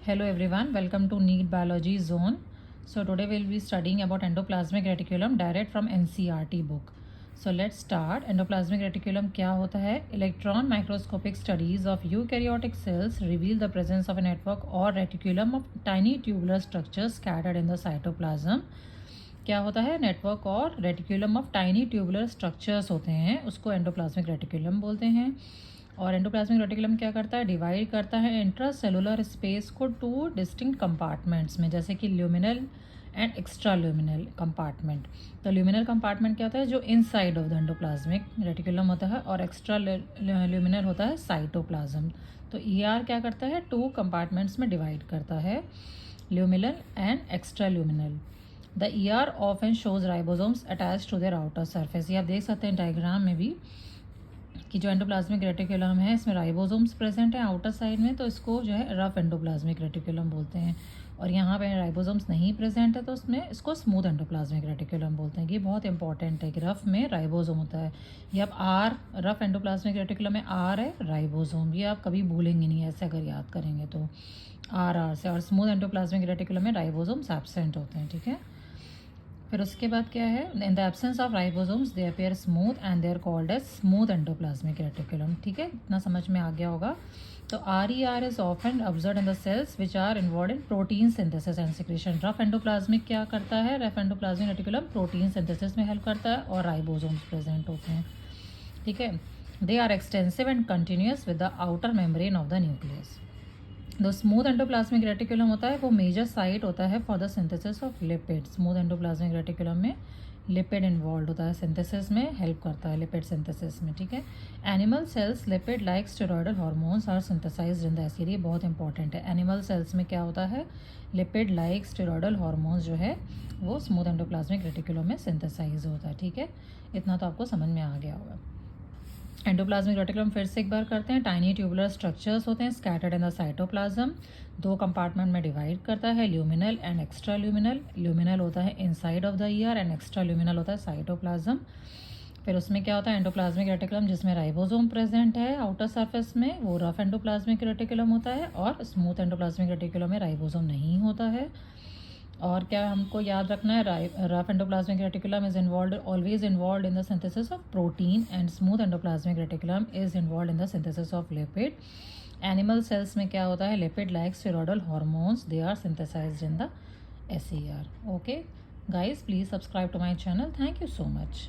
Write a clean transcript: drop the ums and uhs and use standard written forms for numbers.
Hello everyone, welcome to NEET Biology Zone. So today we'll be studying about endoplasmic reticulum direct from NCERT book. So let's start. Endoplasmic reticulum क्या होता है? Electron microscopic studies of eukaryotic cells reveal the presence of a network or reticulum of tiny tubular structures scattered in the cytoplasm. क्या होता है? Network और reticulum of tiny tubular structures होते हैं, उसको एंडोप्लाज्मिक रेटिकुलम बोलते हैं. और एंडोप्लाज्मिक रेटिकुलम क्या करता है? डिवाइड करता है इंट्रासेलुलर स्पेस को टू डिस्टिंक्ट कंपार्टमेंट्स में, जैसे कि luminal and extra luminal compartment. तो ल्यूमिनल कंपार्टमेंट क्या होता है? जो inside of the endoplasmic reticulum होता है, और एक्स्ट्रा ल्यूमिनल होता है साइटोप्लाज्म. तो ईआर क्या करता है? टू कंपार्टमेंट्स में डिवाइड करता है, luminal and extra luminal. The ER of and shows ribosomes attach to their outer surface. ये आप देख सकते हैं डायग्राम में भी कि जो एंडोप्लाज्मिक रेटिकुलम है इसमें राइबोसोम्स प्रेजेंट हैं आउटर साइड में, तो इसको जो है रफ एंडोप्लाज्मिक रेटिकुलम बोलते हैं. और यहाँ पे राइबोसोम्स नहीं प्रेजेंट है तो उसमें इसको स्मूथ एंडोप्लाज्मिक रेटिकुलम बोलते हैं. ये बहुत इंपॉर्टेंट है कि रफ में राइबोसोम होता है. ये आप आर, रफ एंडोप्लाज्मिक रेटिकुलम में आर है राइबोसोम, ये आप कभी भूलेंगे नहीं ऐसे अगर याद करेंगे तो, आर से. और स्मूथ एंडोप्लाज्मिक रेटिकुलम में राइबोसोम्स एब्सेंट होते हैं. ठीक है, फिर उसके बाद क्या है? In the absence of ribosomes they appear smooth and they are called as smooth endoplasmic reticulum. ठीक है, इतना समझ में आ गया होगा. तो RER is often observe in the cells which are involve in protein synthesis and secretion. Rough endoplasmic क्या करता है? Rough endoplasmic reticulum protein synthesis में हेल्प करता है और राइबोसोम्स प्रेजेंट होते हैं. ठीक है, they are extensive and continuous with the outer membrane of the nucleus. जो स्मूथ एंडोप्लाज्मिक रेटिकुलम होता है वो मेजर साइट होता है for the synthesis of lipid. Smooth endoplasmic reticulum में लिपिड इन्वॉल्व होता है, सिंथेसिस में हेल्प करता है लिपिड सिंथेसिस में. ठीक है, animal cells lipid like steroidal hormones are synthesised in the acid. ये बहुत इंपॉर्टेंट है. एनिमल सेल्स में क्या होता है? लिपिड लाइक स्टेरॉयडल हार्मोन्स जो है वो स्मूथ एंडोप्लाज्मिक रेटिकुलम में सिंथेसाइज होता है. ठीक है, इतना तो आपको समझ में आ गया होगा. एंडोप्लाज्मिक रेटिकुलम फिर से एक बार करते हैं. टाइनी ट्यूबुलर स्ट्रक्चर्स होते हैं स्कैटर्ड इन द साइटोप्लाज्म. दो कंपार्टमेंट में डिवाइड करता है, luminal and extra luminal. Luminal होता है inside of the ER and extra luminal होता है साइटोप्लाज्म. फिर उसमें क्या होता है? एंडोप्लाज्मिक रेटिकुलम जिसमें राइबोसोम प्रेजेंट है आउटर सरफेस में, वो रफ एंडोप्लाज्मिक रेटिकुलम होता है. और स्मूथ एंडोप्लाज्मिक रेटिकुलम में राइबोसोम नहीं होता है. और क्या हमको याद रखना है? Rough endoplasmic reticulum is involve always involve in the synthesis of protein and smooth endoplasmic reticulum is involve in the synthesis of lipid. Animal cells में क्या होता है? Lipid like steroidal hormones they are synthesised in the SER. Okay guys, please subscribe to my channel. Thank you so much.